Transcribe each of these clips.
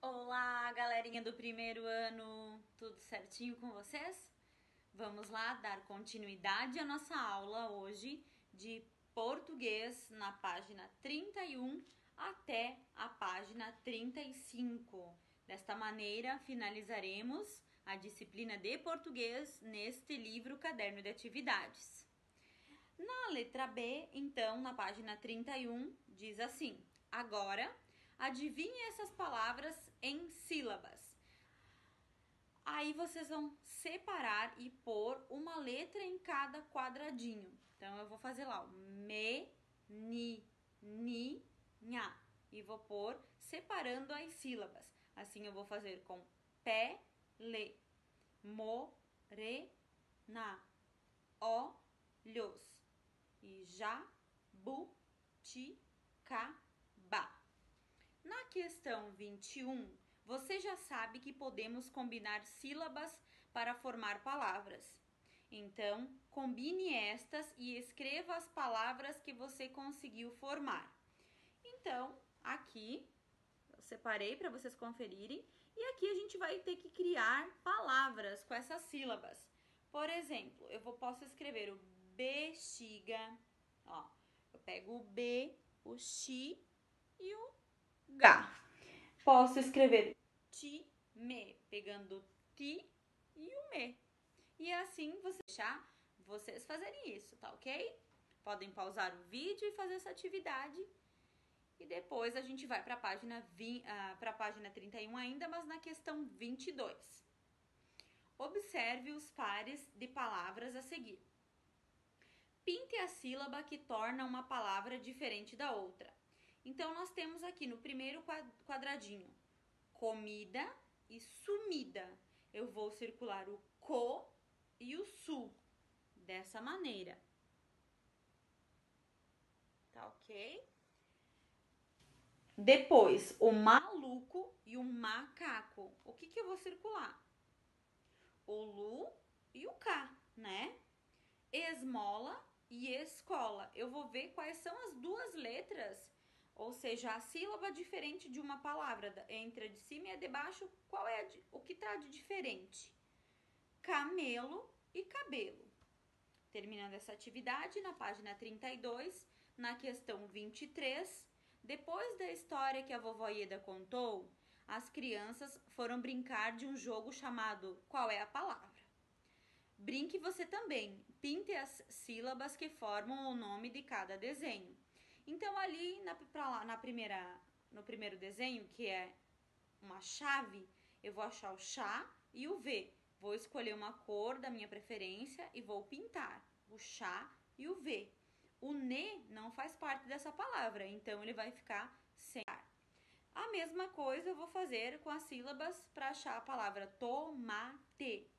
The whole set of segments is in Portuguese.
Olá, galerinha do primeiro ano, tudo certinho com vocês? Vamos lá dar continuidade à nossa aula hoje de português na página 31 até a página 35. Desta maneira, finalizaremos a disciplina de português neste livro Caderno de Atividades. Na letra B, então, na página 31, diz assim: agora, adivinhe essas palavras em sílabas. Aí vocês vão separar e pôr uma letra em cada quadradinho. Então, eu vou fazer lá o me, ni, nha. E vou pôr separando as sílabas. Assim, eu vou fazer com pé, le, mo, re, na, olhos. E jabuticaba. Na questão 21, você já sabe que podemos combinar sílabas para formar palavras. Então, combine estas e escreva as palavras que você conseguiu formar. Então, aqui, eu separei para vocês conferirem. E aqui a gente vai ter que criar palavras com essas sílabas. Por exemplo, posso escrever o bexiga. Ó, eu pego o B, o X e o G. Posso escrever time, pegando o ti e o me. E assim vocês fazerem isso, tá ok? Podem pausar o vídeo e fazer essa atividade. E depois a gente vai para a página 31 ainda, mas na questão 22. Observe os pares de palavras a seguir. Pinte a sílaba que torna uma palavra diferente da outra. Então, nós temos aqui no primeiro quadradinho, comida e sumida. Eu vou circular o co e o su, dessa maneira. Tá ok? Depois, o maluco e o macaco. O que eu vou circular? O lu e o cá, né? Esmola e escola. Eu vou ver quais são as duas letras, ou seja, a sílaba diferente de uma palavra, entre a de cima e a de baixo, qual é o que está de diferente? Camelo e cabelo. Terminando essa atividade, na página 32, na questão 23, depois da história que a vovó Ieda contou, as crianças foram brincar de um jogo chamado Qual é a Palavra? Brinque você também, pinte as sílabas que formam o nome de cada desenho. Então, ali no primeiro desenho, que é uma chave, eu vou achar o chá e o V. Vou escolher uma cor da minha preferência e vou pintar o chá e o V. O ne não faz parte dessa palavra, então ele vai ficar sem ar. A mesma coisa eu vou fazer com as sílabas para achar a palavra tomate,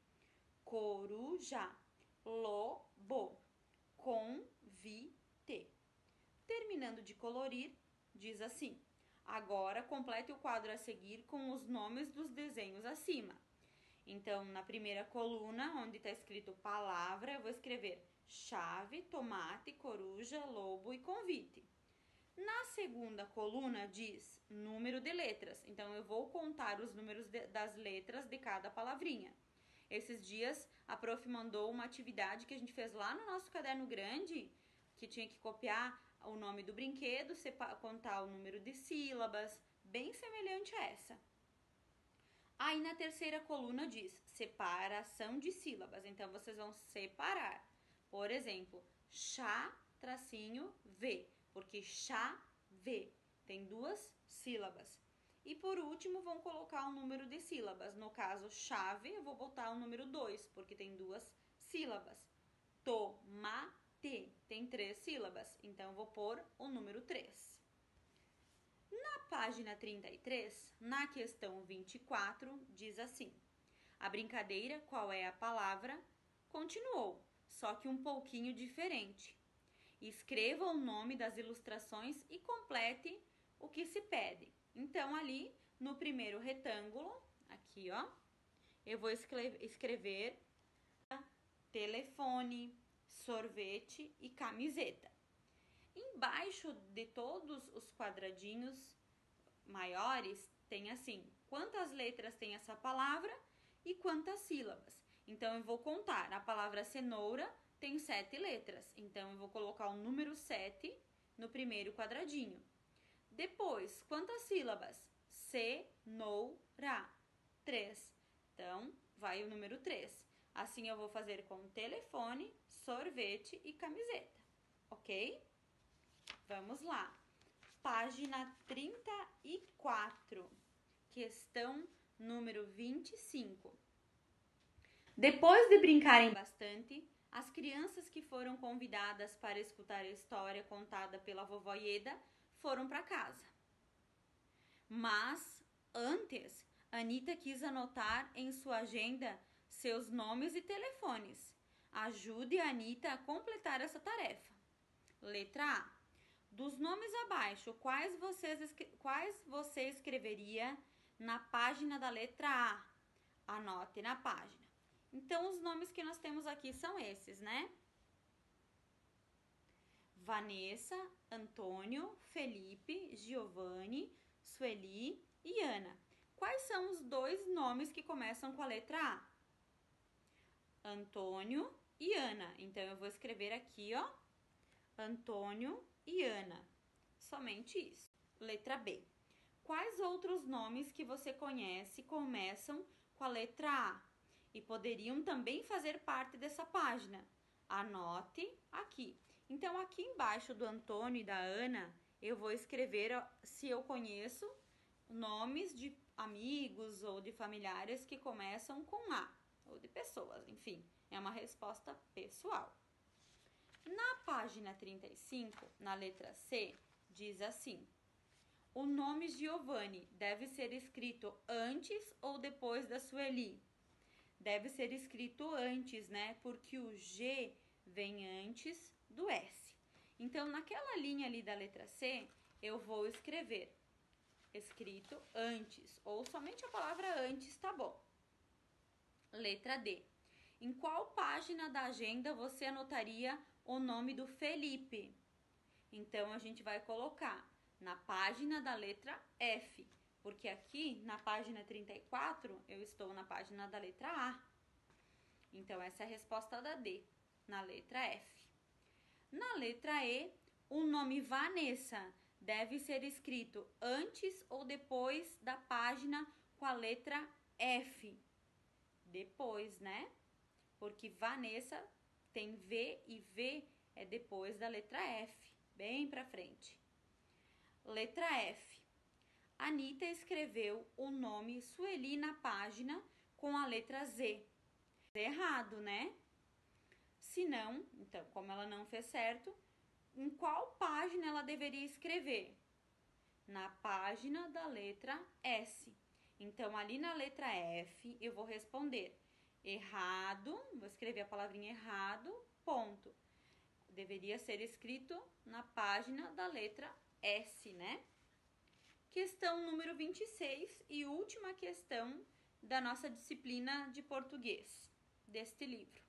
coruja, lobo, convite. Terminando de colorir, diz assim: agora complete o quadro a seguir com os nomes dos desenhos acima. Então, na primeira coluna, onde está escrito palavra, eu vou escrever chave, tomate, coruja, lobo e convite. Na segunda coluna diz número de letras, então eu vou contar os números das letras de cada palavrinha. Esses dias a prof mandou uma atividade que a gente fez lá no nosso caderno grande, que tinha que copiar o nome do brinquedo, contar o número de sílabas, bem semelhante a essa. Aí na terceira coluna diz separação de sílabas, então vocês vão separar. Por exemplo, chá, tracinho, V, porque chave tem duas sílabas. E por último, vão colocar o número de sílabas. No caso, chave, eu vou botar o número 2, porque tem duas sílabas. Tomate tem 3 sílabas, então eu vou pôr o número 3. Na página 33, na questão 24, diz assim: a brincadeira, qual é a palavra, continuou, só que um pouquinho diferente. Escreva o nome das ilustrações e complete o que se pede. Então, ali no primeiro retângulo, aqui ó, eu vou escrever telefone, sorvete e camiseta. Embaixo de todos os quadradinhos maiores tem assim, quantas letras tem essa palavra e quantas sílabas. Então, eu vou contar. A palavra cenoura tem 7 letras. Então, eu vou colocar o número 7 no primeiro quadradinho. Depois, quantas sílabas? Cenoura. 3. Então, vai o número 3. Assim, eu vou fazer com telefone, sorvete e camiseta. Ok? Vamos lá. Página 34. Questão número 25. Depois de brincarem bastante, as crianças que foram convidadas para escutar a história contada pela vovó Ieda foram para casa. Mas, antes, Anita quis anotar em sua agenda seus nomes e telefones. Ajude a Anita a completar essa tarefa. Letra A. Dos nomes abaixo, quais você escreveria na página da letra A? Anote na página. Então, os nomes que nós temos aqui são esses, né? Vanessa, Antônio, Felipe, Giovanni, Sueli e Ana. Quais são os 2 nomes que começam com a letra A? Antônio e Ana. Então, eu vou escrever aqui, ó, Antônio e Ana. Somente isso. Letra B. Quais outros nomes que você conhece começam com a letra A e poderiam também fazer parte dessa página? Anote aqui. Então, aqui embaixo do Antônio e da Ana, eu vou escrever se eu conheço nomes de amigos ou de familiares que começam com A, ou de pessoas, enfim, é uma resposta pessoal. Na página 35, na letra C, diz assim: o nome Giovanni deve ser escrito antes ou depois da Sueli? Deve ser escrito antes, né? Porque o G vem antes do S. Então, naquela linha ali da letra C, eu vou escrever escrito antes, ou somente a palavra antes, tá bom. Letra D. Em qual página da agenda você anotaria o nome do Felipe? Então, a gente vai colocar na página da letra F, porque aqui na página 34 eu estou na página da letra A. Então, essa é a resposta da D, na letra F. Na letra E, o nome Vanessa deve ser escrito antes ou depois da página com a letra F? Depois, né? Porque Vanessa tem V e V é depois da letra F, bem pra frente. Letra F. Anita escreveu o nome Sueli na página com a letra Z. Errado, né? Se não, então, como ela não fez certo, em qual página ela deveria escrever? Na página da letra S. Então, ali na letra F, eu vou responder errado, vou escrever a palavrinha errado, ponto. Deveria ser escrito na página da letra S, né? Questão número 26 e última questão da nossa disciplina de português, deste livro.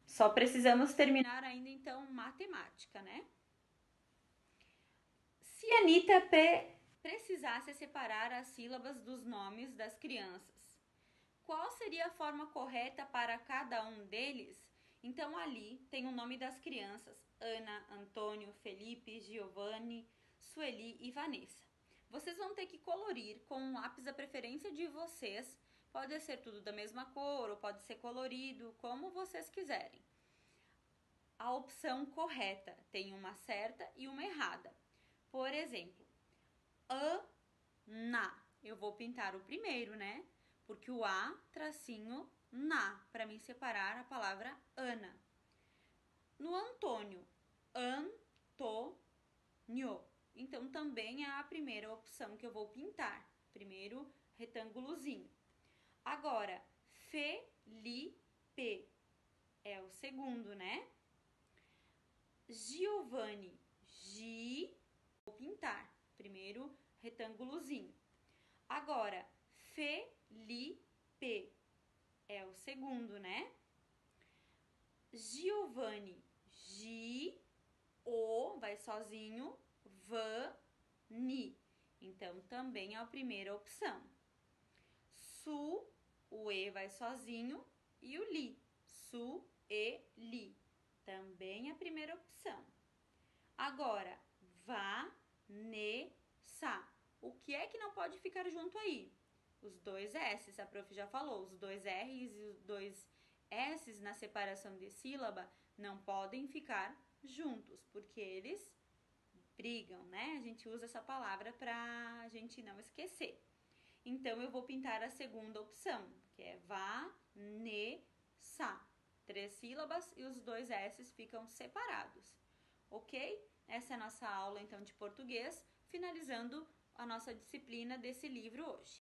Só precisamos terminar ainda, então, matemática, né? Se a Anita precisasse separar as sílabas dos nomes das crianças, qual seria a forma correta para cada um deles? Então, ali tem o nome das crianças: Ana, Antônio, Felipe, Giovanni, Sueli e Vanessa. Vocês vão ter que colorir com um lápis da preferência de vocês. Pode ser tudo da mesma cor ou pode ser colorido, como vocês quiserem. A opção correta tem uma certa e uma errada. Por exemplo, Ana. Eu vou pintar o primeiro, né? Porque o A, tracinho, na, para mim separar a palavra Ana. No Antônio, Antônio. Então, também é a primeira opção que eu vou pintar. Primeiro retângulozinho. Agora, Felipe é o segundo, né? Giovanni, vou pintar. Primeiro retângulozinho. Agora, Felipe é o segundo, né? Giovanni, vai sozinho, Vani. Então, também é a primeira opção. Su, o E vai sozinho, e o Li. Su, E, Li. Também é a primeira opção. Agora, va, ne, sa. O que é que não pode ficar junto aí? Os dois S's, a prof já falou, os dois R's e os dois S's na separação de sílaba não podem ficar juntos, porque eles brigam, né? A gente usa essa palavra para a gente não esquecer. Então, eu vou pintar a segunda opção, que é va, ne, sa. 3 sílabas e os dois S's ficam separados, ok? Essa é a nossa aula, então, de português, finalizando a nossa disciplina desse livro hoje.